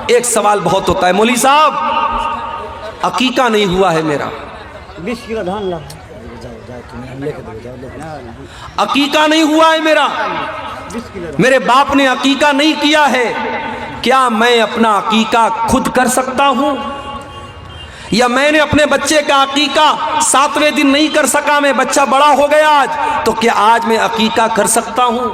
ایک سوال بہت ہوتا ہے، مولوی صاحب عقیقہ نہیں ہوا ہے میرا، عقیقہ نہیں ہوا ہے میرا، میرے باپ نے عقیقہ نہیں کیا ہے، کیا میں اپنا عقیقہ خود کر سکتا ہوں؟ یا میں نے اپنے بچے کا عقیقہ 7ویں دن نہیں کر سکا، میں بچہ بڑا ہو گیا آج، تو کیا آج میں عقیقہ کر سکتا ہوں؟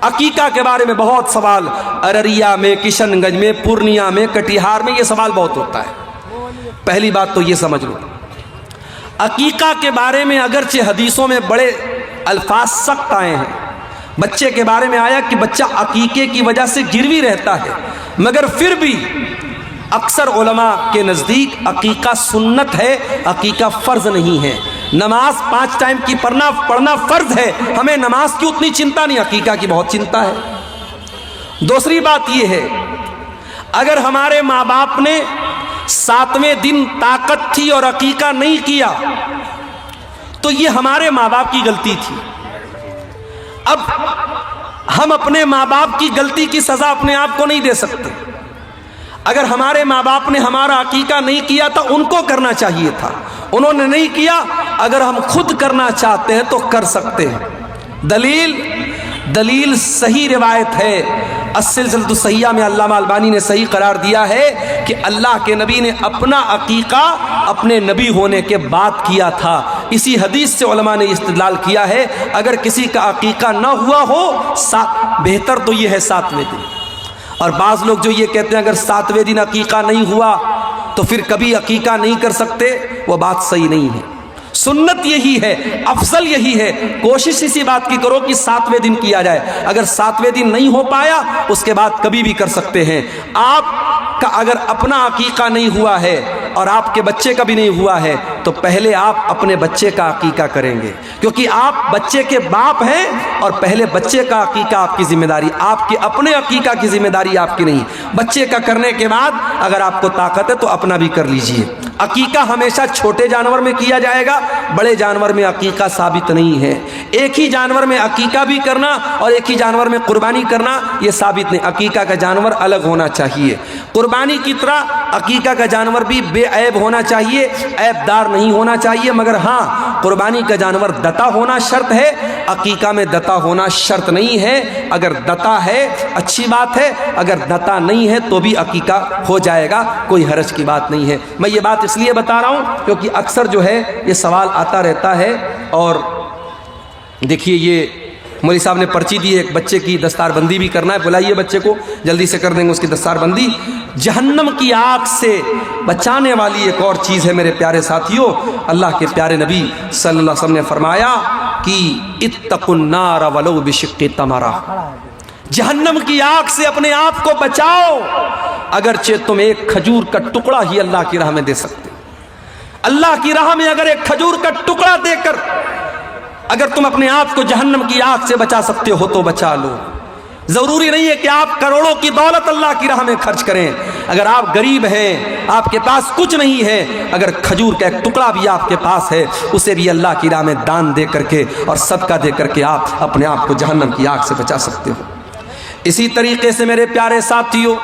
عقیقہ کے بارے میں بہت سوال ارریہ میں، کشن گنج میں، پورنیہ میں، کٹیہار میں یہ سوال بہت ہوتا ہے۔ پہلی بات تو یہ سمجھ لو، عقیقہ کے بارے میں اگرچہ حدیثوں میں بڑے الفاظ سخت آئے ہیں، بچے کے بارے میں آیا کہ بچہ عقیقے کی وجہ سے گروی رہتا ہے، مگر پھر بھی اکثر علماء کے نزدیک عقیقہ سنت ہے، عقیقہ فرض نہیں ہے۔ نماز 5 ٹائم کی پڑھنا فرض ہے، ہمیں نماز کی اتنی چنتا نہیں، عقیقہ کی بہت چنتا ہے۔ دوسری بات یہ ہے، اگر ہمارے ماں باپ نے 7ویں دن طاقت تھی اور عقیقہ نہیں کیا تو یہ ہمارے ماں باپ کی غلطی تھی۔ اب ہم اپنے ماں باپ کی غلطی کی سزا اپنے آپ کو نہیں دے سکتے۔ اگر ہمارے ماں باپ نے ہمارا عقیقہ نہیں کیا تو ان کو کرنا چاہیے تھا، انہوں نے نہیں کیا، اگر ہم خود کرنا چاہتے ہیں تو کر سکتے ہیں۔ دلیل صحیح روایت ہے، السلسلۃ الصحیحہ میں علامہ البانی نے صحیح قرار دیا ہے کہ اللہ کے نبی نے اپنا عقیقہ اپنے نبی ہونے کے بعد کیا تھا۔ اسی حدیث سے علماء نے استدلال کیا ہے، اگر کسی کا عقیقہ نہ ہوا ہو بہتر تو یہ ہے 7ویں دن۔ اور بعض لوگ جو یہ کہتے ہیں اگر 7ویں دن عقیقہ نہیں ہوا تو پھر کبھی عقیقہ نہیں کر سکتے، وہ بات صحیح نہیں ہے۔ سنت یہی ہے، افضل یہی ہے، کوشش اسی بات کی کرو کہ 7ویں دن کیا جائے۔ اگر 7ویں دن نہیں ہو پایا اس کے بعد کبھی بھی کر سکتے ہیں۔ آپ کا اگر اپنا عقیقہ نہیں ہوا ہے اور آپ کے بچے کا بھی نہیں ہوا ہے تو پہلے آپ اپنے بچے کا عقیقہ کریں گے، کیونکہ آپ بچے کے باپ ہیں اور پہلے بچے کا عقیقہ آپ کی ذمہ داری، آپ کے اپنے عقیقہ کی ذمہ داری آپ کی نہیں۔ بچے کا کرنے کے بعد اگر آپ کو طاقت ہے تو اپنا بھی کر لیجئے۔ عقیقہ ہمیشہ چھوٹے جانور میں کیا جائے گا، بڑے جانور میں عقیقہ ثابت نہیں ہے۔ ایک ہی جانور میں عقیقہ بھی کرنا اور ایک ہی جانور میں قربانی کرنا یہ ثابت نہیں، عقیقہ کا جانور الگ ہونا چاہیے۔ قربانی کی طرح عقیقہ کا جانور بھی بے عیب ہونا چاہیے، عیب دار نہیں ہونا چاہیے، مگر ہاں قربانی کا جانور دتا ہونا شرط ہے، عقیقہ میں دتا ہونا شرط نہیں ہے۔ اگر دتا ہے اچھی بات ہے، اگر دتا نہیں ہے تو بھی عقیقہ ہو جائے گا، کوئی حرج کی بات نہیں ہے۔ میں یہ بات اس لیے بتا رہا ہوں کیونکہ اکثر جو ہے یہ سوال آتا رہتا ہے۔ اور دیکھیے یہ مولوی صاحب نے پرچی دی ہے، ایک بچے کی دستار بندی بھی کرنا ہے، بلائیے بچے کو، جلدی سے کر دیں گے اس کی دستار بندی۔ جہنم کی آگ سے بچانے والی ایک اور چیز ہے میرے پیارے ساتھیوں، اللہ کے پیارے نبی صلی اللہ علیہ وسلم نے فرمایا کہ اتقوا النار ولو بشق تمرہ، جہنم کی آگ سے اپنے آپ کو بچاؤ، اگرچہ تم ایک کھجور کا ٹکڑا ہی اللہ کی راہ میں دے سکتے۔ اللہ کی راہ میں اگر ایک کھجور کا ٹکڑا دے کر اگر تم اپنے آپ کو جہنم کی آگ سے بچا سکتے ہو تو بچا لو۔ ضروری نہیں ہے کہ آپ کروڑوں کی دولت اللہ کی راہ میں خرچ کریں، اگر آپ غریب ہیں، آپ کے پاس کچھ نہیں ہے، اگر کھجور کا ایک ٹکڑا بھی آپ کے پاس ہے اسے بھی اللہ کی راہ میں دان دے کر کے اور صدقہ دے کر کے آپ اپنے آپ کو جہنم کی آگ سے بچا سکتے ہو۔ اسی طریقے سے میرے پیارے ساتھیوں،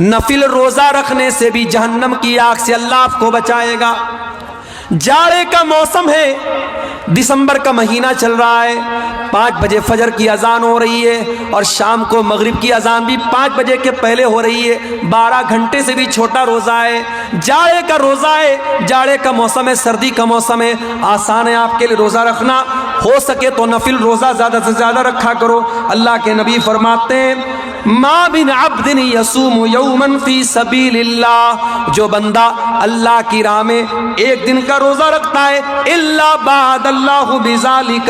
نفل روزہ رکھنے سے بھی جہنم کی آگ سے اللہ آپ کو بچائے گا۔ جاڑے کا موسم ہے، دسمبر کا مہینہ چل رہا ہے، 5 بجے فجر کی اذان ہو رہی ہے اور شام کو مغرب کی اذان بھی 5 بجے کے پہلے ہو رہی ہے، 12 گھنٹے سے بھی چھوٹا روزہ ہے، جاڑے کا روزہ ہے، جاڑے کا موسم ہے، سردی کا موسم ہے، آسان ہے آپ کے لیے روزہ رکھنا، ہو سکے تو نفل روزہ زیادہ سے زیادہ رکھا کرو۔ اللہ کے نبی فرماتے ہیں ما بن عبد یصوم یوما فی سبیل اللہ، جو بندہ اللہ کی راہ میں ایک دن کا روزہ رکھتا ہے، الا بعد اللہ بذالک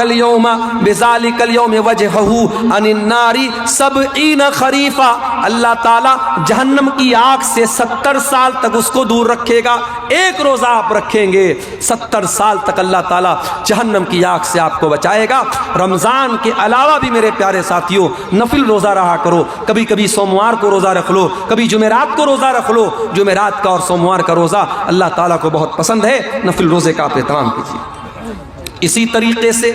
اليوم وجہہ عن النار 70 خریفا، اللہ تعالی جہنم کی آگ سے 70 سال تک اس کو دور رکھے گا۔ ایک روزہ آپ رکھیں گے 70 سال تک اللہ تعالی جہنم کی آگ سے آپ کو بچائے گا۔ رمضان کے علاوہ بھی میرے پیارے ساتھیوں نفل روزہ رہا کرو، کبھی کبھی سوموار کو روزہ رکھ لو، کبھی جمعرات کو روزہ رکھ لو، جمعرات کا اور سوموار کا روزہ اللہ تعالیٰ کو بہت پسند ہے، نفل روزے کا آپ اہتمام کیجیے۔ اسی طریقے سے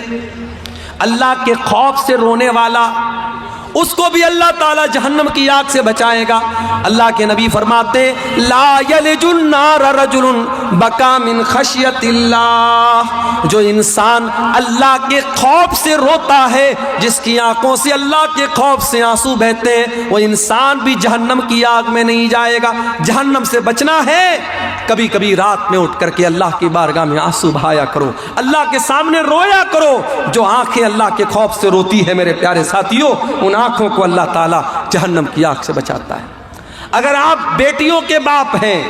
اللہ کے خوف سے رونے والا اس کو بھی اللہ تعالیٰ جہنم کی آگ سے بچائے گا۔ اللہ کے نبی فرماتے لا یلج النار رجل بکا من خشیت اللہ، جو انسان اللہ کے خوف سے روتا ہے، جس کی آنکھوں سے اللہ کے خوف سے آنسو بہتے ہیں، وہ انسان بھی جہنم کی آگ میں نہیں جائے گا۔ جہنم سے بچنا ہے، کبھی کبھی رات میں اٹھ کر کے اللہ کی بارگاہ میں آنسو بہایا کرو، اللہ کے سامنے رویا کرو۔ جو آنکھیں اللہ کے خوف سے روتی ہے میرے پیارے ساتھیوں، ان آنکھوں کو اللہ تعالیٰ جہنم کی آگ سے بچاتا ہے۔ اگر آپ بیٹیوں کے باپ ہیں،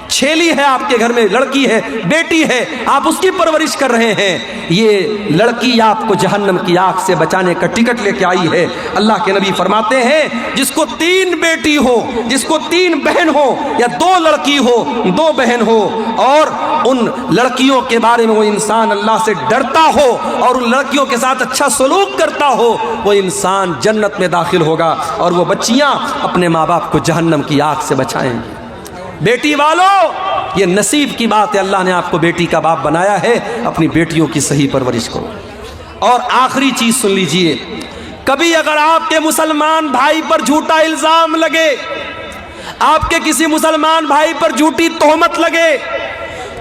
چھیلی ہے آپ کے گھر میں، لڑکی ہے، بیٹی ہے، آپ اس کی پرورش کر رہے ہیں، یہ لڑکی آپ کو جہنم کی آگ سے بچانے کا ٹکٹ لے کے آئی ہے۔ اللہ کے نبی فرماتے ہیں جس کو 3 بیٹی ہو، جس کو 3 بہن ہو، یا 2 لڑکی ہو 2 بہن ہو، اور ان لڑکیوں کے بارے میں وہ انسان اللہ سے ڈرتا ہو اور ان لڑکیوں کے ساتھ اچھا سلوک کرتا ہو، وہ انسان جنت میں داخل ہوگا اور وہ بچیاں اپنے ماں باپ کو جہنم کی آگ سے بچائیں گی۔ بیٹی والو، یہ نصیب کی بات ہے، اللہ نے آپ کو بیٹی کا باپ بنایا ہے، اپنی بیٹیوں کی صحیح پرورش کرو۔ اور آخری چیز سن لیجئے، کبھی اگر آپ کے مسلمان بھائی پر جھوٹا الزام لگے، آپ کے کسی مسلمان بھائی پر جھوٹی تہمت لگے،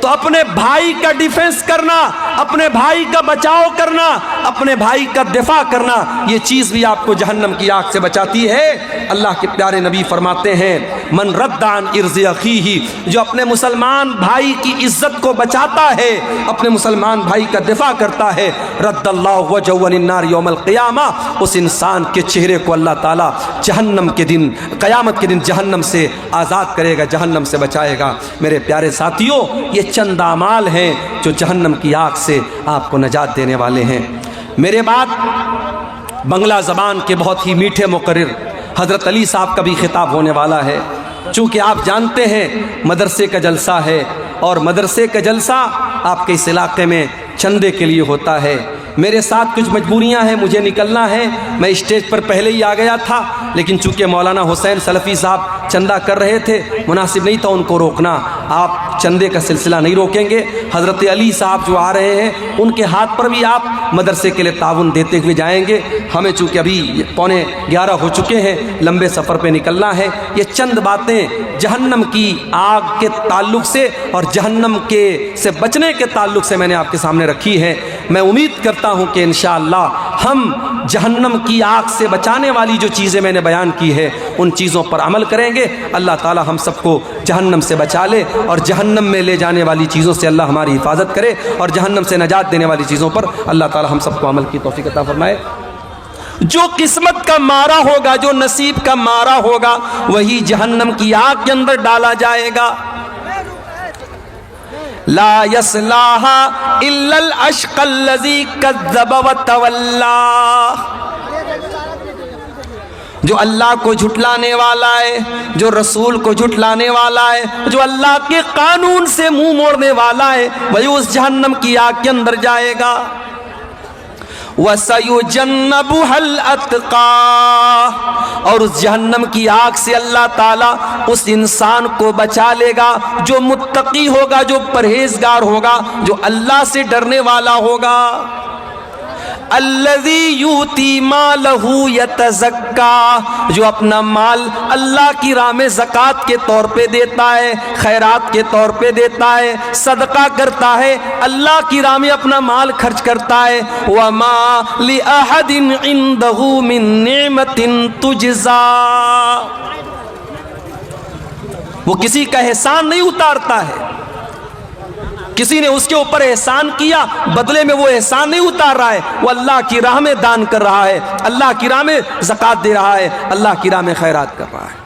تو اپنے بھائی کا ڈیفنس کرنا، اپنے بھائی کا بچاؤ کرنا، اپنے بھائی کا دفاع کرنا، یہ چیز بھی آپ کو جہنم کی آگ سے بچاتی ہے۔ اللہ کے پیارے نبی فرماتے ہیں من رد عن ارض اخیہ، جو اپنے مسلمان بھائی کی عزت کو بچاتا ہے، اپنے مسلمان بھائی کا دفاع کرتا ہے، رد اللہ وجهه عن النار یوم القیامہ، اس انسان کے چہرے کو اللہ تعالیٰ جہنم کے دن، قیامت کے دن جہنم سے آزاد کرے گا، جہنم سے بچائے گا۔ میرے پیارے ساتھیوں، یہ چند اعمال ہیں جو جہنم کی آگ سے آپ کو نجات دینے والے ہیں۔ میرے بعد بنگلہ زبان کے بہت ہی میٹھے مقرر حضرت علی صاحب کا بھی خطاب ہونے والا ہے۔ چونکہ آپ جانتے ہیں مدرسے کا جلسہ ہے، اور مدرسے کا جلسہ آپ کے اس علاقے میں چندے کے لیے ہوتا ہے۔ میرے ساتھ کچھ مجبوریاں ہیں، مجھے نکلنا ہے، میں اسٹیج پر پہلے ہی آ گیا تھا، لیکن چونکہ مولانا حسین سلفی صاحب چندہ کر رہے تھے، مناسب نہیں تھا ان کو روکنا۔ آپ چندے کا سلسلہ نہیں روکیں گے، حضرت علی صاحب جو آ رہے ہیں ان کے ہاتھ پر بھی آپ مدرسے کے لیے تعاون دیتے ہوئے جائیں گے۔ ہمیں چونکہ ابھی 11:15 ہو چکے ہیں، لمبے سفر پہ نکلنا ہے۔ یہ چند باتیں جہنم کی آگ کے تعلق سے اور جہنم سے بچنے کے تعلق سے میں نے آپ کے سامنے رکھی ہے۔ میں امید کرتا ہوں کہ انشاءاللہ ہم جہنم کی آگ سے بچانے والی جو چیزیں میں نے بیان کی ہے ان چیزوں پر عمل کریں گے۔ اللہ تعالی ہم سب کو جہنم سے بچا لے، اور جہنم میں لے جانے والی چیزوں سے اللہ ہماری حفاظت کرے، اور جہنم سے نجات دینے والی چیزوں پر اللہ تعالی ہم سب کو عمل کی توفیق عطا فرمائے۔ جو قسمت کا مارا ہوگا، جو نصیب کا مارا ہوگا، وہی جہنم کی آگ کے اندر ڈالا جائے گا۔ لا یصلاھا الا الاشقی الذی کذب وتولی، جو اللہ کو جھٹلانے والا ہے، جو رسول کو جھٹلانے والا ہے، جو اللہ کے قانون سے منہ موڑنے والا ہے، وہی اس جہنم کی آگ کے اندر جائے گا۔ وَسَيُجَنَّبُهَا الْأَتْقَى، اور اس جہنم کی آگ سے اللہ تعالیٰ اس انسان کو بچا لے گا جو متقی ہوگا، جو پرہیزگار ہوگا، جو اللہ سے ڈرنے والا ہوگا۔ الذی یؤتی مالہ یتزکا، جو اپنا مال اللہ کی راہ میں زکوٰۃ کے طور پہ دیتا ہے، خیرات کے طور پہ دیتا ہے، صدقہ کرتا ہے، اللہ کی راہ میں اپنا مال خرچ کرتا ہے۔ وما لأحد عنده من نعمت تجزا، وہ کسی کا احسان نہیں اتارتا ہے، کسی نے اس کے اوپر احسان کیا، بدلے میں وہ احسان نہیں اتار رہا ہے، وہ اللہ کی راہ میں دان کر رہا ہے، اللہ کی راہ میں زکوٰۃ دے رہا ہے، اللہ کی راہ میں خیرات کر رہا ہے۔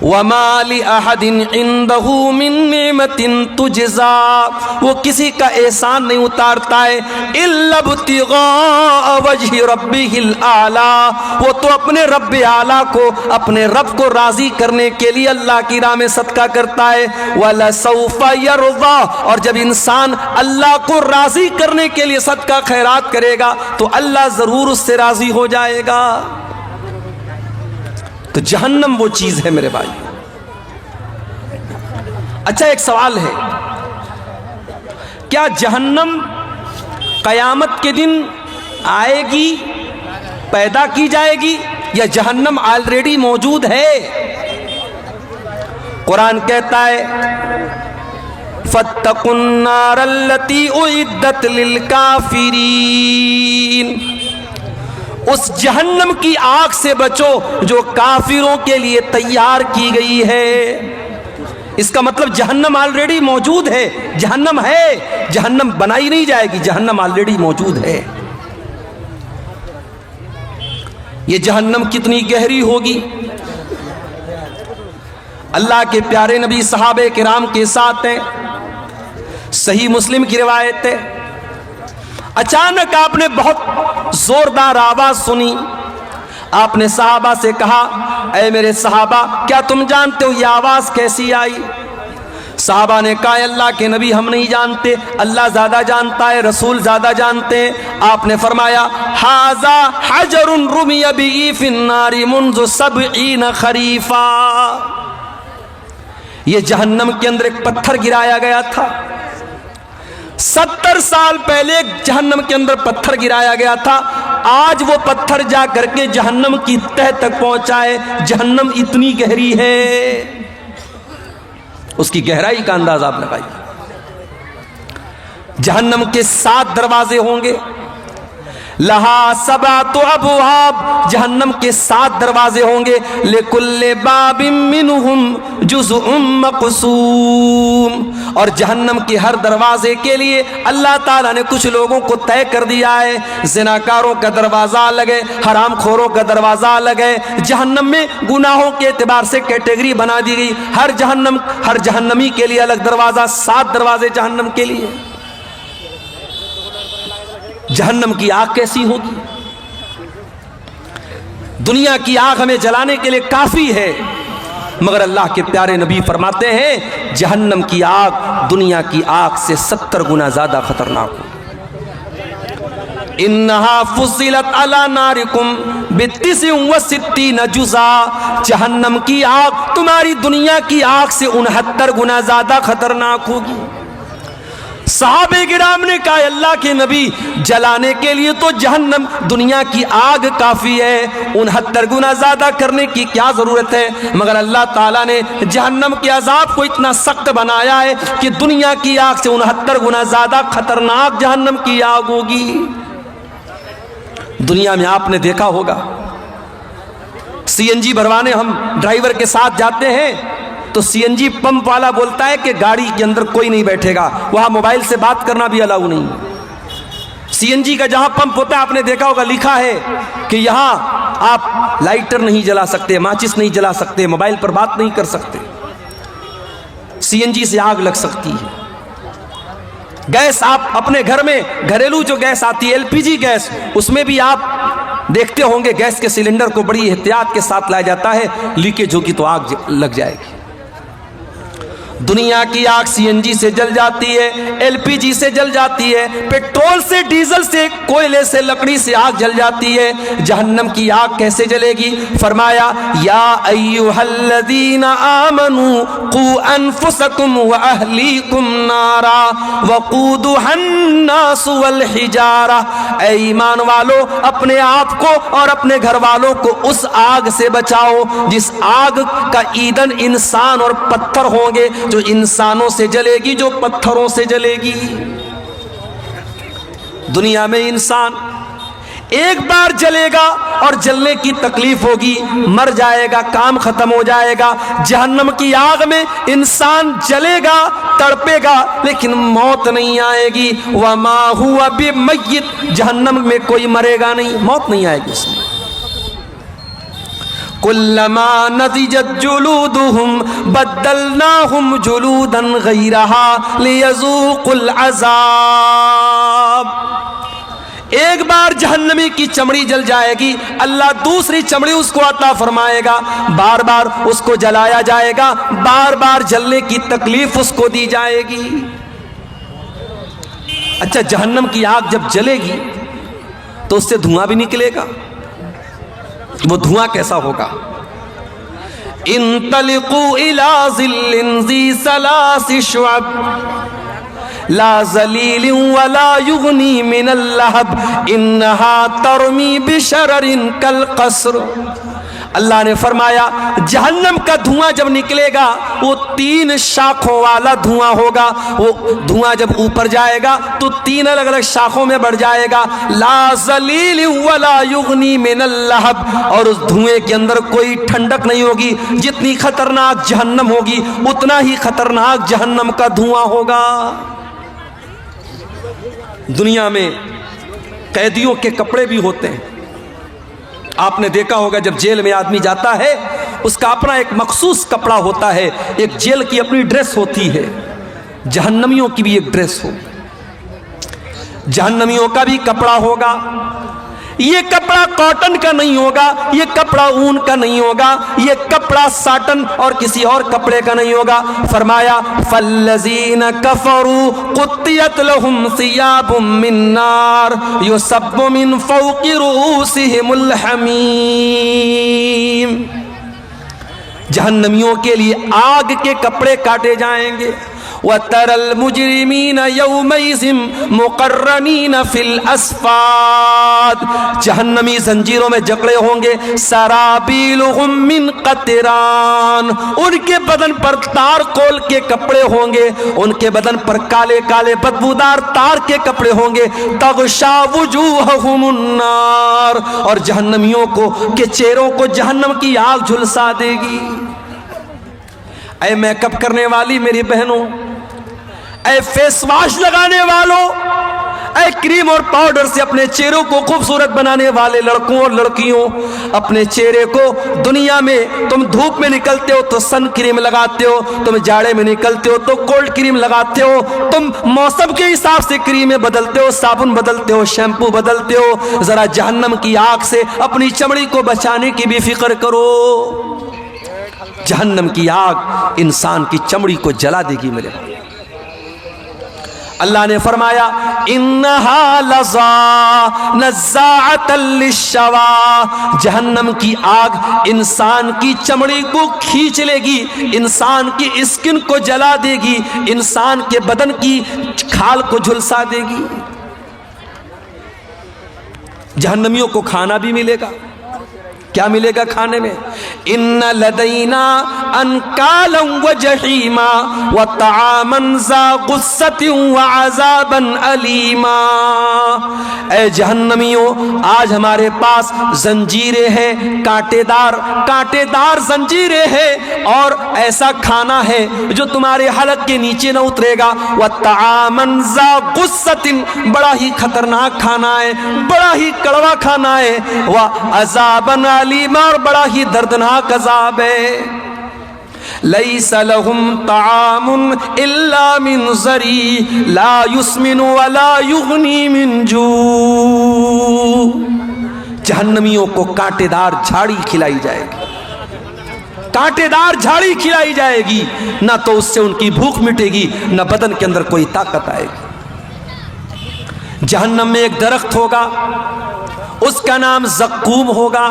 وَمَا لِأَحَدٍ عِندَهُ مِن نِعْمَةٍ تُجْزَىٰ، وہ کسی کا احسان نہیں اتارتا ہے، إِلَّا ابْتِغَاءَ وَجْهِ رَبِّهِ الْأَعْلَىٰ، وہ تو اپنے رب اعلیٰ کو، اپنے رب کو راضی کرنے کے لیے اللہ کی راہ میں صدقہ کرتا ہے۔ وَلَسَوْفَ يَرْضَىٰ، اور جب انسان اللہ کو راضی کرنے کے لیے صدقہ خیرات کرے گا تو اللہ ضرور اس سے راضی ہو جائے گا۔ تو جہنم وہ چیز ہے میرے بھائی۔ اچھا، ایک سوال ہے، کیا جہنم قیامت کے دن آئے گی پیدا کی جائے گی یا جہنم آلریڈی موجود ہے؟ قرآن کہتا ہے فَاتَّقُوا النَّارَ الَّتِي أُعِدَّتْ لِلْكَافِرِينَ، اس جہنم کی آگ سے بچو جو کافروں کے لیے تیار کی گئی ہے۔ اس کا مطلب جہنم آلریڈی موجود ہے، جہنم ہے، جہنم بنائی نہیں جائے گی، جہنم آلریڈی موجود ہے۔ یہ جہنم کتنی گہری ہوگی؟ اللہ کے پیارے نبی صحابہ کرام کے ساتھ ہیں، صحیح مسلم کی روایت ہے، اچانک آپ نے بہت زوردار آواز سنی۔ آپ نے صحابہ سے کہا اے میرے صحابہ کیا تم جانتے ہو یہ آواز کیسی آئی؟ صحابہ نے کہا اللہ کے نبی ہم نہیں جانتے، اللہ زیادہ جانتا ہے، رسول زیادہ جانتے ہیں۔ آپ نے فرمایا ھذا حجر رمی بہ فی النار منذ 70 خریفا، یہ جہنم کے اندر ایک پتھر گرایا گیا تھا، 70 سال پہلے جہنم کے اندر پتھر گرایا گیا تھا، آج وہ پتھر جا کر کے جہنم کی تہ تک پہنچا ہے۔ جہنم اتنی گہری ہے، اس کی گہرائی کا اندازہ آپ لگائیے۔ جہنم کے 7 دروازے ہوں گے، لہا 7 ابواب، جہنم کے 7 دروازے ہوں گے، لکل باب منہم جزء مقسوم، اور جہنم کے ہر دروازے کے لیے اللہ تعالیٰ نے کچھ لوگوں کو طے کر دیا ہے۔ زناکاروں کا دروازہ الگ ہے، حرام خوروں کا دروازہ الگ ہے۔ جہنم میں گناہوں کے اعتبار سے کیٹیگری بنا دی گئی، ہر جہنمی کے لیے الگ دروازہ، 7 دروازے جہنم کے لیے۔ جہنم کی آگ کیسی ہوگی؟ دنیا کی آگ ہمیں جلانے کے لیے کافی ہے، مگر اللہ کے پیارے نبی فرماتے ہیں جہنم کی آگ دنیا کی آگ سے 70 گنا زیادہ خطرناک ہو۔ انہا فصلت علی نارکم ب69 جزا، جہنم کی آگ تمہاری دنیا کی آگ سے 69 گنا زیادہ خطرناک ہوگی۔ صحابہ کرام نے کہا اللہ کے نبی جلانے کے لیے تو جہنم دنیا کی آگ کافی ہے، 69 گنا زیادہ کرنے کی کیا ضرورت ہے؟ مگر اللہ تعالیٰ نے جہنم کے عذاب کو اتنا سخت بنایا ہے کہ دنیا کی آگ سے 69 گنا زیادہ خطرناک جہنم کی آگ ہوگی۔ دنیا میں آپ نے دیکھا ہوگا CNG بھروانے ہم ڈرائیور کے ساتھ جاتے ہیں تو CNG پمپ والا بولتا ہے کہ گاڑی کے اندر کوئی نہیں بیٹھے گا، وہاں موبائل سے بات کرنا بھی الاؤ نہیں۔ CNG کا جہاں پمپ ہوتا ہے آپ نے دیکھا ہوگا لکھا ہے کہ یہاں آپ لائٹر نہیں جلا سکتے، ماچس نہیں جلا سکتے، موبائل پر بات نہیں کر سکتے، CNG سے آگ لگ سکتی ہے۔ گیس آپ اپنے گھر میں گھریلو جو گیس آتی ہے LPG گیس، اس میں بھی آپ دیکھتے ہوں گے گیس کے سلنڈر کو بڑی احتیاط کے ساتھ لایا جاتا ہے، لیکیج ہوگی تو آگ لگ جائے گی۔ دنیا کی آگ CNG سے جل جاتی ہے، LPG سے جل جاتی ہے، پیٹرول سے، ڈیزل سے، کوئلے سے، لکڑی سے آگ جل جاتی ہے۔ جہنم کی آگ کیسے جلے گی؟ فرمایا یا ایھا الذین آمنوا قوا انفسکم واہلیکم نارا وقودھا الناس والحجارہ، اے ایمان والو اپنے آپ کو اور اپنے گھر والوں کو اس آگ سے بچاؤ جس آگ کا ایندھن انسان اور پتھر ہوں گے، جو انسانوں سے جلے گی، جو پتھروں سے جلے گی۔ دنیا میں انسان ایک بار جلے گا اور جلنے کی تکلیف ہوگی، مر جائے گا، کام ختم ہو جائے گا۔ جہنم کی آگ میں انسان جلے گا، تڑپے گا، لیکن موت نہیں آئے گی۔ وما ہوا بمیت، جہنم میں کوئی مرے گا نہیں، موت نہیں آئے گی اس میں۔ کلما نضجت جلودہم بدلناہم جلودا غیرہا لیذوقوا العذاب۔ ایک بار جہنمی کی چمڑی جل جائے گی، اللہ دوسری چمڑی اس کو عطا فرمائے گا، بار بار اس کو جلایا جائے گا، بار بار جلنے کی تکلیف اس کو دی جائے گی۔ اچھا جہنم کی آگ جب جلے گی تو اس سے دھواں بھی نکلے گا، وہ دھواں کیسا ہوگا؟ انطلقوا الی ظل ذی ثلاث شعب، لا ذلیل ولا یغنی من اللہب انہا ترمی بشرر کالقصر. اللہ نے فرمایا جہنم کا دھواں جب نکلے گا وہ 3 شاخوں والا دھواں ہوگا. وہ دھواں جب اوپر جائے گا تو 3 الگ الگ شاخوں میں بڑھ جائے گا. لا ذلیل ولا یغنی من اللہب, اور اس دھوئیں کے اندر کوئی ٹھنڈک نہیں ہوگی. جتنی خطرناک جہنم ہوگی اتنا ہی خطرناک جہنم کا دھواں ہوگا. دنیا میں قیدیوں کے کپڑے بھی ہوتے ہیں. آپ نے دیکھا ہوگا جب جیل میں آدمی جاتا ہے اس کا اپنا ایک مخصوص کپڑا ہوتا ہے. ایک جیل کی اپنی ڈریس ہوتی ہے. جہنمیوں کی بھی ایک ڈریس ہو. جہنمیوں کا بھی کپڑا ہوگا. یہ کپڑا کاٹن کا نہیں ہوگا, یہ کپڑا اون کا نہیں ہوگا, یہ کپڑا ساٹن اور کسی اور کپڑے کا نہیں ہوگا. فرمایا فالذین کفروا قطعت لهم ثیاب من نار یصب من فوق رؤوسهم الحمیم. جہنمیوں کے لیے آگ کے کپڑے کاٹے جائیں گے. وَتَرَى الْمُجْرِمِينَ يَوْمَئِذٍ مُقَرَّنِينَ فِي الْأَصْفَادِ. جہنمی زنجیروں میں جکڑے ہوں گے. سَرَابِيلُهُم مِّن قَطِرَانٍ, ان کے بدن پر تار کول کے کپڑے ہوں گے. ان کے بدن پر کالے کالے بدبودار تار کے کپڑے ہوں گے. تَغْشَى وُجُوهَهُمُ النَّارُ, اور جہنمیوں کو کے چہروں کو جہنم کی آگ جھلسا دے گی. اے میک اپ کرنے والی میری بہنوں, اے فیس واش لگانے والوں, اے کریم اور پاؤڈر سے اپنے چہروں کو خوبصورت بنانے والے لڑکوں اور لڑکیوں, اپنے چہرے کو دنیا میں تم دھوپ میں نکلتے ہو تو سن کریم لگاتے ہو, تم جاڑے میں نکلتے ہو تو کولڈ کریم لگاتے ہو, تم موسم کے حساب سے کریمیں بدلتے ہو, صابن بدلتے ہو, شیمپو بدلتے ہو. ذرا جہنم کی آگ سے اپنی چمڑی کو بچانے کی بھی فکر کرو. جہنم کی آگ انسان کی چمڑی کو جلا دے گی میرے بھائی. اللہ نے فرمایا انہا لظا نزاعۃ للشوا, جہنم کی آگ انسان کی چمڑی کو کھینچ لے گی, انسان کی اسکن کو جلا دے گی, انسان کے بدن کی کھال کو جھلسا دے گی. جہنمیوں کو کھانا بھی ملے گا. کیا ملے گا کھانے میں؟ ان لدینا انکالا وجحیما وطعاما ذا غصۃ وعذابا علیما. اے جہنمیوں, آج ہمارے پاس زنجیریں ہیں, کانٹے دار زنجیریں ہیں, اور ایسا کھانا ہے جو تمہارے حلق کے نیچے نہ اترے گا. وطعاما ذا غصۃ, بڑا ہی خطرناک کھانا ہے, بڑا ہی کڑوا کھانا ہے. وعذابا علیما, اور بڑا ہی دردناک عذاب ہے. لیس لهم طعام الا من ضری لا یسمن ولا یغنی من جوع. جہنمیوں کو کانٹے دار جھاڑی کھلائی جائے گی, کانٹے دار جھاڑی کھلائی جائے گی. نہ تو اس سے ان کی بھوک مٹے گی, نہ بدن کے اندر کوئی طاقت آئے گی. جہنم میں ایک درخت ہوگا, اس کا نام زقوم ہوگا.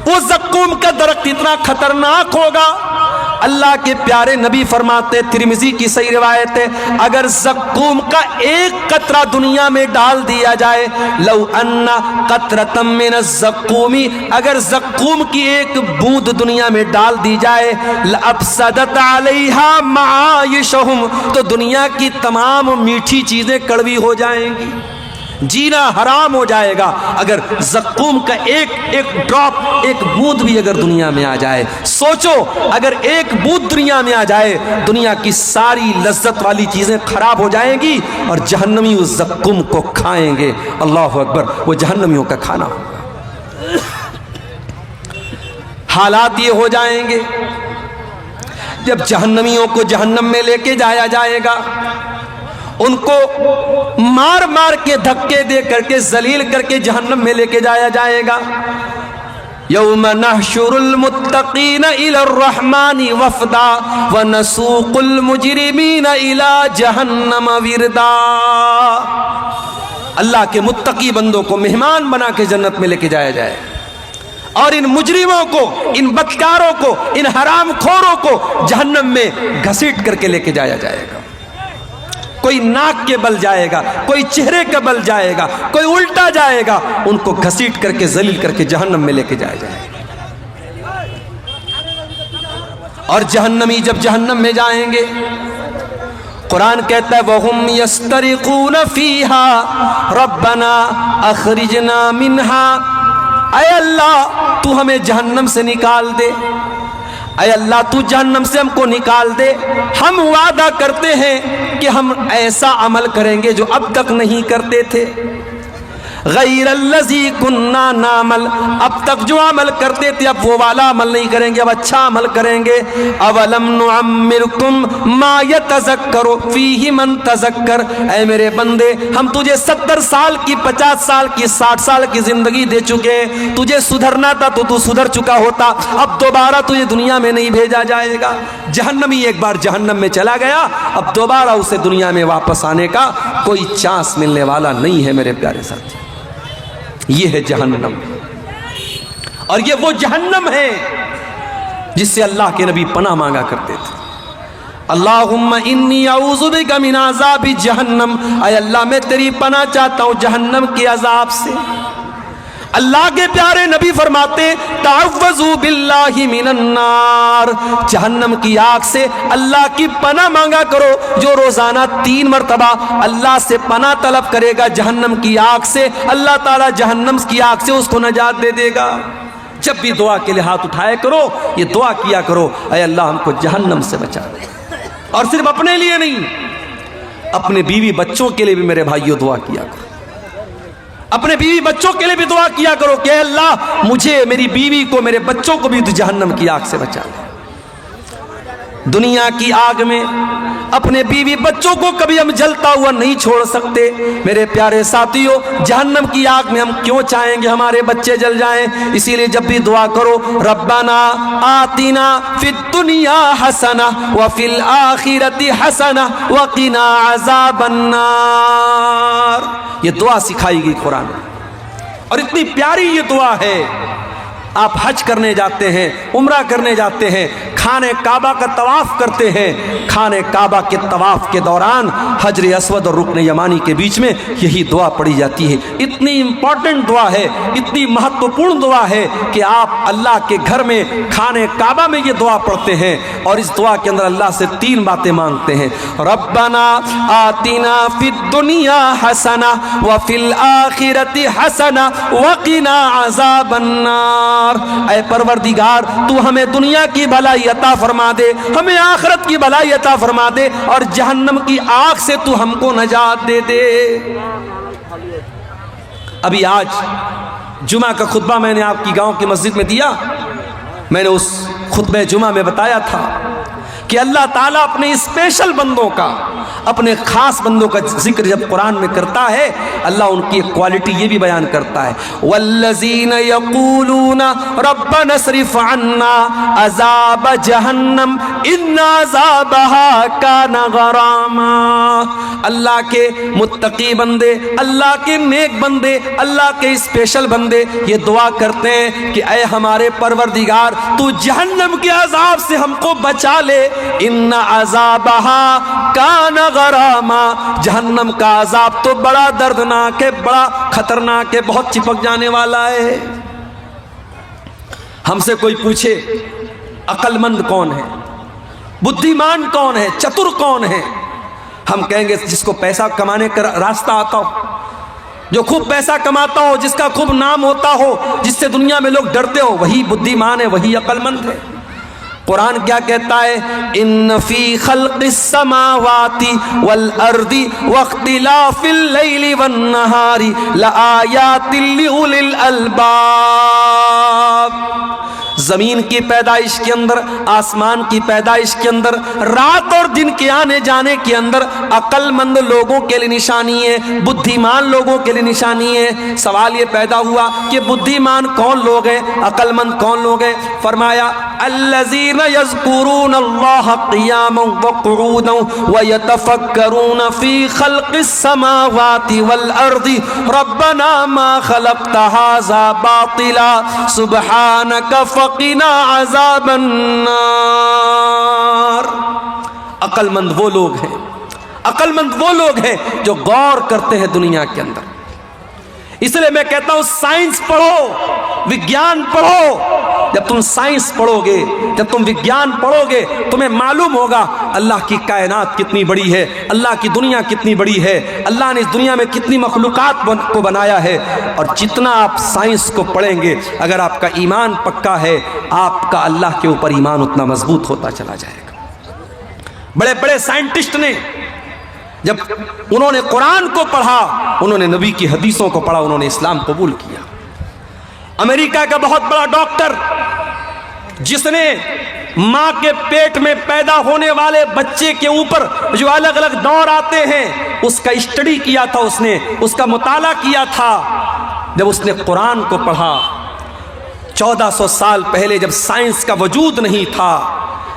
وہ زقوم کا درخت اتنا خطرناک ہوگا, اللہ کے پیارے نبی فرماتے, ترمذی کی صحیح روایت ہے, اگر زقوم کا ایک قطرہ دنیا میں ڈال دیا جائے, لو ان قطرۃ من الزقوم, اگر زقوم کی ایک بوند دنیا میں ڈال دی جائے, لافسدت علیہا معایشہم, تو دنیا کی تمام میٹھی چیزیں کڑوی ہو جائیں گی, جینا حرام ہو جائے گا. اگر زقوم کا ایک ڈراپ, ایک بوند بھی اگر دنیا میں آ جائے, سوچو اگر ایک بوند دنیا میں آ جائے, دنیا کی ساری لذت والی چیزیں خراب ہو جائیں گی, اور جہنمی اس زقوم کو کھائیں گے. اللہ اکبر, وہ جہنمیوں کا کھانا ہوگا. حالات یہ ہو جائیں گے جب جہنمیوں کو جہنم میں لے کے جایا جائے گا, ان کو مار مار کے دھکے دے کر کے ذلیل کر کے جہنم میں لے کے جایا جائے گا. یوم نحشر المتقین الی الرحمن وفدا ونسوق المجرمین الی جہنم وردا. اللہ کے متقی بندوں کو مہمان بنا کے جنت میں لے کے جایا جائے, اور ان مجرموں کو, ان بدکاروں کو, ان حرام خوروں کو جہنم میں گھسیٹ کر کے لے کے جایا جائے گا. کوئی ناک کے بل جائے گا، کوئی چہرے کے بل جائے گا، کوئی الٹا جائے گا، ان کو گھسیٹ کر کے ذلیل کر کے جہنم میں لے کے جائے جائے گا۔ اور جہنمی جب جہنم میں جائیں گے، قرآن کہتا ہے وَهُمْ يَسْتَرِقُونَ فِيهَا رَبَّنَا أَخْرِجْنَا مِنْهَا، اے اللہ تو ہمیں جہنم سے نکال دے، اے اللہ تو جہنم سے ہم کو نکال دے، ہم وعدہ کرتے ہیں کہ ہم ایسا عمل کریں گے جو اب تک نہیں کرتے تھے، غیر الذی کننا نعمل، اب تک جو عمل کرتے تھے اب وہ والا عمل نہیں کریں گے، اب اچھا عمل کریں گے۔ اولم نعمرکم ما یتذکر فیہ من تذکر، اے میرے بندے ہم تجھے 70 سال کی، 50 سال کی، 60 سال کی زندگی دے چکے، تجھے سدھرنا تھا تو سدھر چکا ہوتا، اب دوبارہ تجھے دنیا میں نہیں بھیجا جائے گا۔ جہنمی ایک بار جہنم میں چلا گیا، اب دوبارہ اسے دنیا میں واپس آنے کا کوئی چانس ملنے والا نہیں ہے میرے پیارے ساتھی۔ یہ ہے جہنم، اور یہ وہ جہنم ہے جس سے اللہ کے نبی پناہ مانگا کرتے تھے۔ اللہم انی اعوذ بک من عذاب جہنم، اے اللہ میں تیری پناہ چاہتا ہوں جہنم کے عذاب سے۔ اللہ کے پیارے نبی فرماتے تعوذوا باللہ من النار، جہنم کی آگ سے اللہ کی پناہ مانگا کرو۔ جو روزانہ 3 مرتبہ اللہ سے پناہ طلب کرے گا جہنم کی آگ سے، اللہ تعالیٰ جہنم کی آگ سے اس کو نجات دے دے گا۔ جب بھی دعا کے لیے ہاتھ اٹھائے کرو، یہ دعا کیا کرو اے اللہ ہم کو جہنم سے بچا دے۔ اور صرف اپنے لیے نہیں، اپنے بیوی بچوں کے لیے بھی میرے بھائیوں دعا کیا کرو، اپنے بیوی بچوں کے لیے بھی دعا کیا کرو کہ اے اللہ مجھے، میری بیوی کو، میرے بچوں کو بھی جہنم کی آگ سے بچا لے۔ دنیا کی آگ میں اپنے بیوی بچوں کو کبھی ہم جلتا ہوا نہیں چھوڑ سکتے میرے پیارے ساتھیوں، جہنم کی آگ میں ہم کیوں چاہیں گے ہمارے بچے جل جائیں؟ اسی لیے جب بھی دعا کرو ربنا آتنا فی الدنیا حسنہ وفی الآخرۃ حسنہ وقنا عذاب النار، یہ دعا سکھائی گئی قرآن میں، اور اتنی پیاری یہ دعا ہے۔ آپ حج کرنے جاتے ہیں، عمرہ کرنے جاتے ہیں، خانہ کعبہ کا طواف کرتے ہیں، خانہ کعبہ کے طواف کے دوران حجر اسود اور رکن یمانی کے بیچ میں یہی دعا پڑھی جاتی ہے۔ اتنی امپورٹنٹ دعا ہے، اتنی مہتوپورن دعا ہے کہ آپ اللہ کے گھر میں خانہ کعبہ میں یہ دعا پڑھتے ہیں، اور اس دعا کے اندر اللہ سے 3 باتیں مانگتے ہیں، ربنا آتنا فی الدنیا حسنہ وفی الآخرۃ حسنہ وقنا عذاب النار، اے پروردگار تو ہمیں دنیا کی بھلائی عطا فرما دے، ہمیں آخرت کی بھلائی عطا فرما دے، اور جہنم کی آگ سے تو ہم کو نجات دے دے۔ ابھی آج جمعہ کا خطبہ میں نے آپ کی گاؤں کی مسجد میں دیا، میں نے اس خطبہ جمعہ میں بتایا تھا کہ اللہ تعالیٰ اپنے اسپیشل بندوں کا، اپنے خاص بندوں کا ذکر جب قرآن میں کرتا ہے، اللہ ان کی ایک کوالٹی یہ بھی بیان کرتا ہے، والذین یقولون ربنا اصرف عنا عذاب جہنم ان عذابها کان غراما، اللہ کے متقی بندے، اللہ کے نیک بندے، اللہ کے اسپیشل بندے یہ دعا کرتے ہیں کہ اے ہمارے پروردگار تو جہنم کے عذاب سے ہم کو بچا لے، ان عذابها کان غراما، جہنم کا عذاب تو بڑا دردناک ہے، بڑا خطرناک ہے، بہت چپک جانے والا ہے۔ ہم سے کوئی پوچھے عقل مند کون ہے، بدھیمان کون ہے، چتر کون ہے، ہم کہیں گے جس کو پیسہ کمانے کا راستہ آتا ہو، جو خوب پیسہ کماتا ہو، جس کا خوب نام ہوتا ہو، جس سے دنیا میں لوگ ڈرتے ہو، وہی بدھیمان ہے، وہی عقل مند ہے۔ قرآن کیا کہتا ہے؟ ان فی خلق السماوات والارض واختلاف اللیل والنہار لآیات لأولی الالباب، زمین کی پیدائش کے اندر، آسمان کی پیدائش کے اندر، رات اور دن کے آنے جانے کے اندر عقل مند لوگوں کے لیے نشانی ہے، بدھیمان لوگوں کے لیے نشانی ہے۔ سوال یہ پیدا ہوا کہ بدھیمان کون لوگ ہیں، عقل مند کون لوگ ہیں؟ فرمایا الذین یذکرون اللہ قیاما وقعودا ویتفکرون فی خلق السماوات والارض ربنا ما خلقت ھذا باطلا سبحانک فقنا عذاب النار۔ عقل مند وہ لوگ ہیں، عقل مند وہ لوگ ہیں جو غور کرتے ہیں دنیا کے اندر۔ اس لیے میں کہتا ہوں سائنس پڑھو، وگیان پڑھو۔ جب تم سائنس پڑھو گے، جب تم وگیان پڑھو گے، تمہیں معلوم ہوگا اللہ کی کائنات کتنی بڑی ہے، اللہ کی دنیا کتنی بڑی ہے، اللہ نے اس دنیا میں کتنی مخلوقات کو بنایا ہے۔ اور جتنا آپ سائنس کو پڑھیں گے، اگر آپ کا ایمان پکا ہے، آپ کا اللہ کے اوپر ایمان اتنا مضبوط ہوتا چلا جائے گا۔ بڑے بڑے سائنٹسٹ نے جب انہوں نے قرآن کو پڑھا، انہوں نے نبی کی حدیثوں کو پڑھا، انہوں نے اسلام قبول کیا۔ امریکہ کا بہت بڑا ڈاکٹر جس نے ماں کے پیٹ میں پیدا ہونے والے بچے کے اوپر جو الگ الگ دور آتے ہیں اس کا اسٹڈی کیا تھا، اس کا مطالعہ کیا تھا۔ جب اس نے قرآن کو پڑھا 1400 سال پہلے، جب سائنس کا وجود نہیں تھا،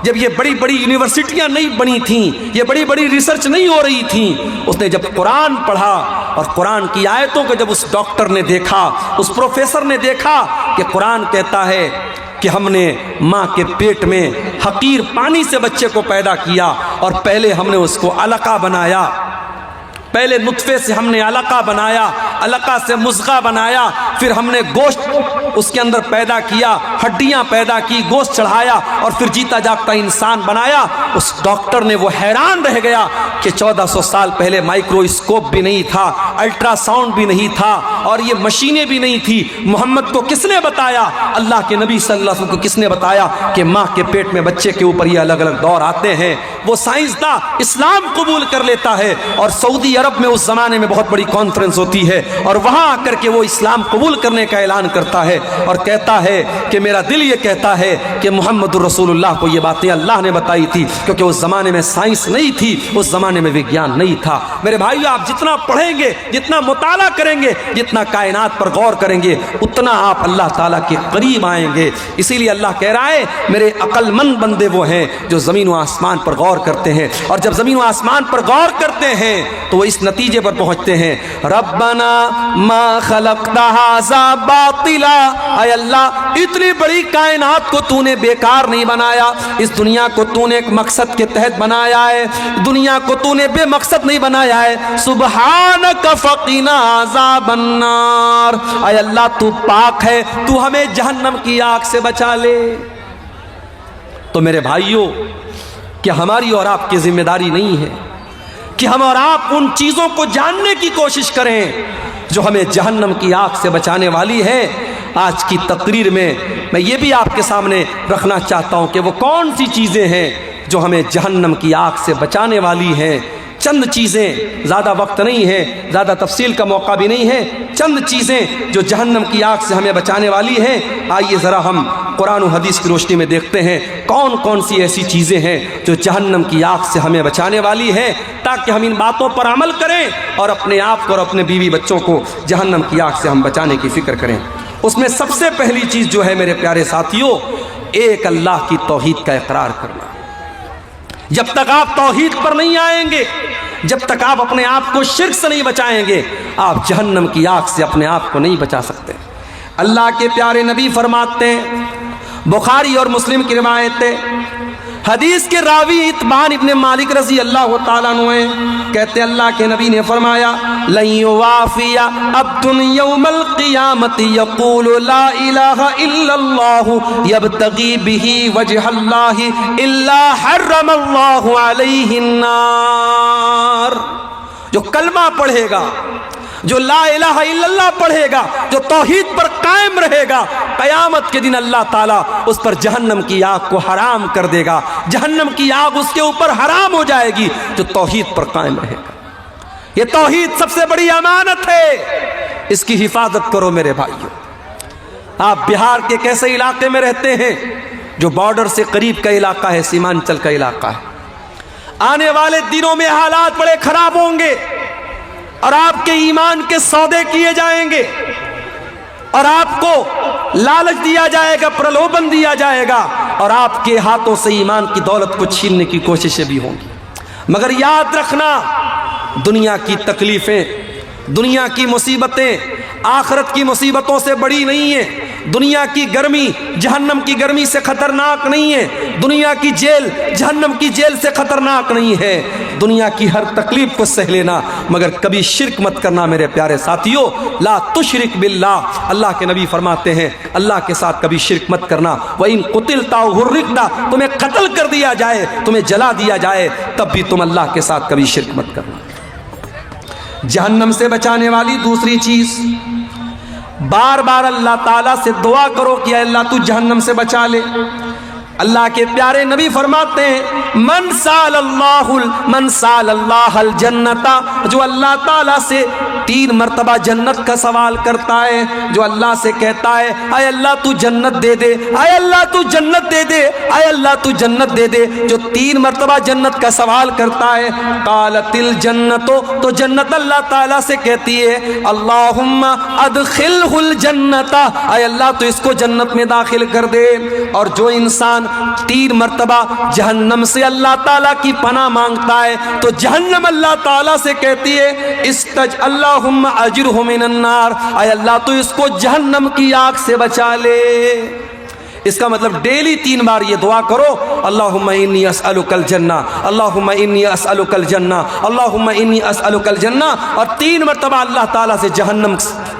جب یہ بڑی بڑی یونیورسٹیاں نہیں بنی تھیں، یہ بڑی بڑی ریسرچ نہیں ہو رہی تھیں، اس نے جب قرآن پڑھا اور قرآن کی آیتوں کو جب اس ڈاکٹر نے دیکھا، اس پروفیسر نے دیکھا کہ قرآن کہتا ہے کہ ہم نے ماں کے پیٹ میں حقیر پانی سے بچے کو پیدا کیا، اور پہلے ہم نے اس کو علقہ بنایا، پہلے نطفے سے ہم نے علقہ بنایا، علقہ سے مضغہ بنایا، پھر ہم نے گوشت اس کے اندر پیدا کیا، ہڈیاں پیدا کی، گوشت چڑھایا، اور پھر جیتا جاگتا انسان بنایا۔ اس ڈاکٹر نے وہ حیران رہ گیا کہ 1400 سال پہلے مائکروسکوپ بھی نہیں تھا، الٹرا ساؤنڈ بھی نہیں تھا، اور یہ مشینیں بھی نہیں تھی۔ محمد کو کس نے بتایا؟ اللہ کے نبی صلی اللہ علیہ وسلم کو کس نے بتایا کہ ماں کے پیٹ میں بچے کے اوپر یہ الگ الگ دور آتے ہیں؟ وہ سائنسداں اسلام قبول کر لیتا ہے، اور سعودی عرب میں اس زمانے میں بہت بڑی کانفرنس ہوتی ہے، اور وہاں آ کر کے وہ اسلام قبول کرنے کا اعلان کرتا ہے، اور کہتا ہے کہ میرا دل یہ کہتا ہے کہ محمد الرسول اللہ کو یہ باتیں اللہ نے بتائی تھی، کیونکہ اس زمانے میں سائنس نہیں تھی، اس زمانے میں وگیان نہیں تھا۔ میرے بھائیو، آپ جتنا پڑھیں گے، جتنا مطالعہ کریں گے، جتنا کائنات پر غور کریں گے، اتنا آپ اللہ تعالیٰ کے قریب آئیں گے۔ اسی لیے اللہ کہہ رہا ہے میرے عقل مند بندے وہ ہیں جو زمین و آسمان پر غور کرتے ہیں، اور جب زمین و آسمان پر غور کرتے ہیں تو وہ اس نتیجے پر پہنچتے ہیں، ربنا ما خلقت ھذا باطلا، اے اللہ اتنی بڑی کائنات کو تو نے بیکار نہیں بنایا، اس دنیا کو تو نے ایک مقصد کے تحت بنایا ہے، دنیا کو تو نے بے مقصد نہیں بنایا ہے۔ سبحانک فقنا عذاب النار، اے اللہ تو پاک ہے، تو ہمیں جہنم کی آگ سے بچا لے۔ تو میرے بھائیوں، کیا ہماری اور آپ کی ذمہ داری نہیں ہے کہ ہم اور آپ ان چیزوں کو جاننے کی کوشش کریں جو ہمیں جہنم کی آگ سے بچانے والی ہے؟ آج کی تقریر میں میں یہ بھی آپ کے سامنے رکھنا چاہتا ہوں کہ وہ کون سی چیزیں ہیں جو ہمیں جہنم کی آگ سے بچانے والی ہیں۔ چند چیزیں، زیادہ وقت نہیں ہے، زیادہ تفصیل کا موقع بھی نہیں ہے، چند چیزیں جو جہنم کی آگ سے ہمیں بچانے والی ہیں۔ آئیے ذرا ہم قرآن و حدیث کی روشنی میں دیکھتے ہیں کون کون سی ایسی چیزیں ہیں جو جہنم کی آگ سے ہمیں بچانے والی ہیں، تاکہ ہم ان باتوں پر عمل کریں اور اپنے آپ کو اور اپنے بیوی بچوں کو جہنم کی آگ سے ہم بچانے کی فکر کریں۔ اس میں سب سے پہلی چیز جو ہے میرے پیارے ساتھیوں، ایک اللہ کی توحید کا اقرار کرنا۔ جب تک آپ توحید پر نہیں آئیں گے، جب تک آپ اپنے آپ کو شرک سے نہیں بچائیں گے، آپ جہنم کی آگ سے اپنے آپ کو نہیں بچا سکتے۔ اللہ کے پیارے نبی فرماتے ہیں، بخاری اور مسلم کی روایت ہے، حدیث کے راوی اتبان ابن مالک رضی اللہ تعالیٰ عنہ ہیں، کہتے اللہ کے نبی نے فرمایا، لن یوافی عبد یوم القیامت یقول لا الہ الا اللہ یبتغی بہ وجہ اللہ الا حرم اللہ علیہ النار۔ جو کلمہ پڑھے گا، جو لا الہ الا اللہ پڑھے گا، جو توحید پر قائم رہے گا، قیامت کے دن اللہ تعالیٰ اس پر جہنم کی آگ کو حرام کر دے گا، جہنم کی آگ اس کے اوپر حرام ہو جائے گی جو توحید پر قائم رہے گا۔ یہ توحید سب سے بڑی امانت ہے، اس کی حفاظت کرو میرے بھائیوں۔ آپ بہار کے کیسے علاقے میں رہتے ہیں جو بارڈر سے قریب کا علاقہ ہے، سیمانچل کا علاقہ ہے، آنے والے دنوں میں حالات بڑے خراب ہوں گے اور آپ کے ایمان کے سودے کیے جائیں گے اور آپ کو لالچ دیا جائے گا، پرلوبن دیا جائے گا، اور آپ کے ہاتھوں سے ایمان کی دولت کو چھیننے کی کوششیں بھی ہوں گی۔ مگر یاد رکھنا، دنیا کی تکلیفیں، دنیا کی مصیبتیں آخرت کی مصیبتوں سے بڑی نہیں ہے، دنیا کی گرمی جہنم کی گرمی سے خطرناک نہیں ہے، دنیا کی جیل جہنم کی جیل سے خطرناک نہیں ہے، دنیا کی ہر تکلیف کو سہ لینا، مگر کبھی شرک مت کرنا میرے پیارے ساتھیوں۔ لا تشرک باللہ، اللہ کے نبی فرماتے ہیں اللہ کے ساتھ کبھی شرک مت کرنا۔ وَإِن قُتِلْتَ أَوْ حُرِّقْتَ، تمہیں قتل کر دیا جائے، تمہیں جلا دیا جائے، تب بھی تم اللہ کے ساتھ کبھی شرک مت کرنا۔ جہنم سے بچانے والی دوسری چیز، بار بار اللہ تعالیٰ سے دعا کرو کہ اے اللہ تو جہنم سے بچا لے۔ اللہ کے پیارے نبی فرماتے ہیں من سال اللہ الجنت، جو اللہ تعالیٰ سے 3 مرتبہ جنت کا سوال کرتا ہے، جو اللہ سے کہتا ہے اے اللہ تو جنت دے دے، اے اللہ تو جنت دے دے، اے اللہ تو جنت دے دے، جو 3 مرتبہ جنت کا سوال کرتا ہے، قالت الجنت، تو جنت اللہ تعالیٰ سے کہتی ہے اللہم ادخلہ الجنت، اے اللہ تو اس کو جنت میں داخل کر دے۔ اور جو انسان 3 مرتبہ جہنم سے اللہ تعالیٰ کی پناہ مانگتا ہے تو جہنم اللہ تعالیٰ سے کہتی ہے استج اللہم اجرہ من النار، اے اللہ تو اس کو جہنم کی آگ سے بچا لے۔ اس کا مطلب ڈیلی 3 بار یہ دعا کرو اللہم انی اسألک الجنہ، اللہم انی اسألک الجنہ، اللہم انی اسألک الجنہ، اور 3 مرتبہ اللہ تعالیٰ سے جہنم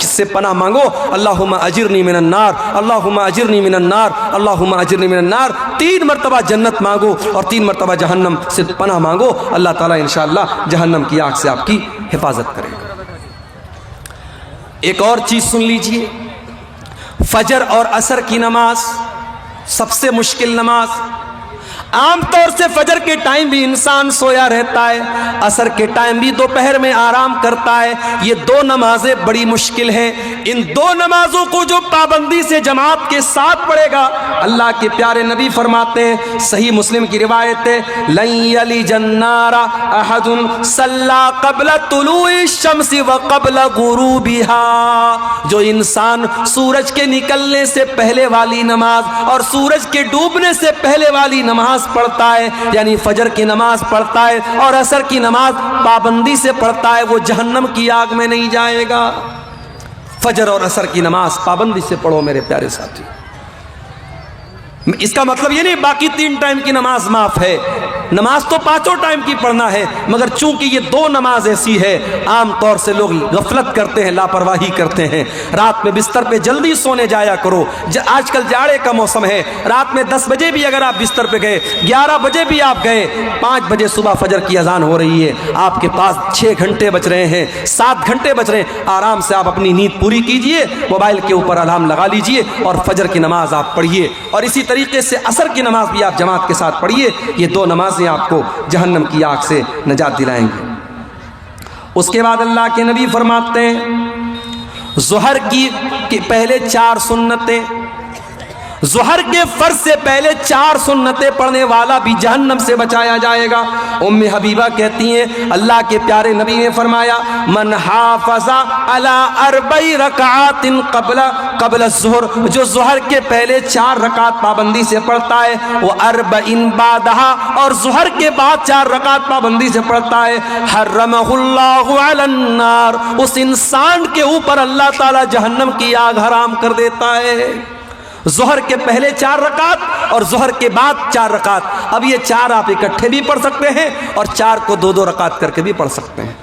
سے پناہ مانگو اللہم اجرنی من النار، اللہم اجرنی من النار، اللہم اجرنی من النار۔ 3 مرتبہ جنت مانگو اور 3 مرتبہ جہنم سے پناہ مانگو، اللہ تعالیٰ انشاءاللہ جہنم کی آگ سے آپ کی حفاظت کرے گا۔ ایک اور چیز سن لیجئے، فجر اور عصر کی نماز سب سے مشکل نماز۔ عام طور سے فجر کے ٹائم بھی انسان سویا رہتا ہے، عصر کے ٹائم بھی دوپہر میں آرام کرتا ہے، یہ 2 نمازیں بڑی مشکل ہیں۔ ان 2 نمازوں کو جو پابندی سے جماعت کے ساتھ پڑھے گا، اللہ کے پیارے نبی فرماتے ہیں، صحیح مسلم کی روایت ہے لن یلج النار احد صلی قبل طلوع الشمس وقبل غروبها، جو انسان سورج کے نکلنے سے پہلے والی نماز اور سورج کے ڈوبنے سے پہلے والی نماز پڑھتا ہے، یعنی فجر کی نماز پڑھتا ہے اور عصر کی نماز پابندی سے پڑھتا ہے، وہ جہنم کی آگ میں نہیں جائے گا۔ فجر اور عصر کی نماز پابندی سے پڑھو میرے پیارے ساتھی۔ اس کا مطلب یہ نہیں باقی 3 ٹائم کی نماز معاف ہے، نماز تو 5 ٹائم کی پڑھنا ہے، مگر چونکہ یہ 2 نماز ایسی ہے عام طور سے لوگ غفلت کرتے ہیں، لاپرواہی کرتے ہیں۔ رات میں بستر پہ جلدی سونے جایا کرو، آج کل جاڑے کا موسم ہے، رات میں 10 بجے بھی اگر آپ بستر پہ گئے، 11 بجے بھی آپ گئے، 5 بجے صبح فجر کی اذان ہو رہی ہے، آپ کے پاس 6 گھنٹے بچ رہے ہیں، 7 گھنٹے بچ رہے ہیں، آرام سے آپ اپنی نیند پوری کیجئے، موبائل کے اوپر الارم لگا لیجئے اور فجر کی نماز آپ پڑھیے، اور اسی طریقے سے عصر کی نماز بھی آپ جماعت کے ساتھ پڑھیے۔ یہ 2 نمازیں آپ کو جہنم کی آگ سے نجات دلائیں گے۔ اس کے بعد اللہ کے نبی فرماتے ہیں ظہر کی پہلے 4 سنتیں، ظہر کے فرض سے پہلے 4 سنتیں پڑھنے والا بھی جہنم سے بچایا جائے گا۔ ام حبیبہ کہتی ہیں اللہ کے پیارے نبی نے فرمایا من حافظ علی 4 رکعات قبل الظہر، جو ظہر کے پہلے 4 رکعت پابندی سے پڑھتا ہے، وہ 40 بعدها، اور ظہر کے بعد 4 رکعت پابندی سے پڑھتا ہے، حرمہ اللہ علی النار، اس انسان کے اوپر اللہ تعالی جہنم کی آگ حرام کر دیتا ہے۔ ظہر کے پہلے 4 رکعت اور ظہر کے بعد 4 رکعت، اب یہ 4 آپ اکٹھے بھی پڑھ سکتے ہیں اور 4 کو 2 رکعت کر کے بھی پڑھ سکتے ہیں۔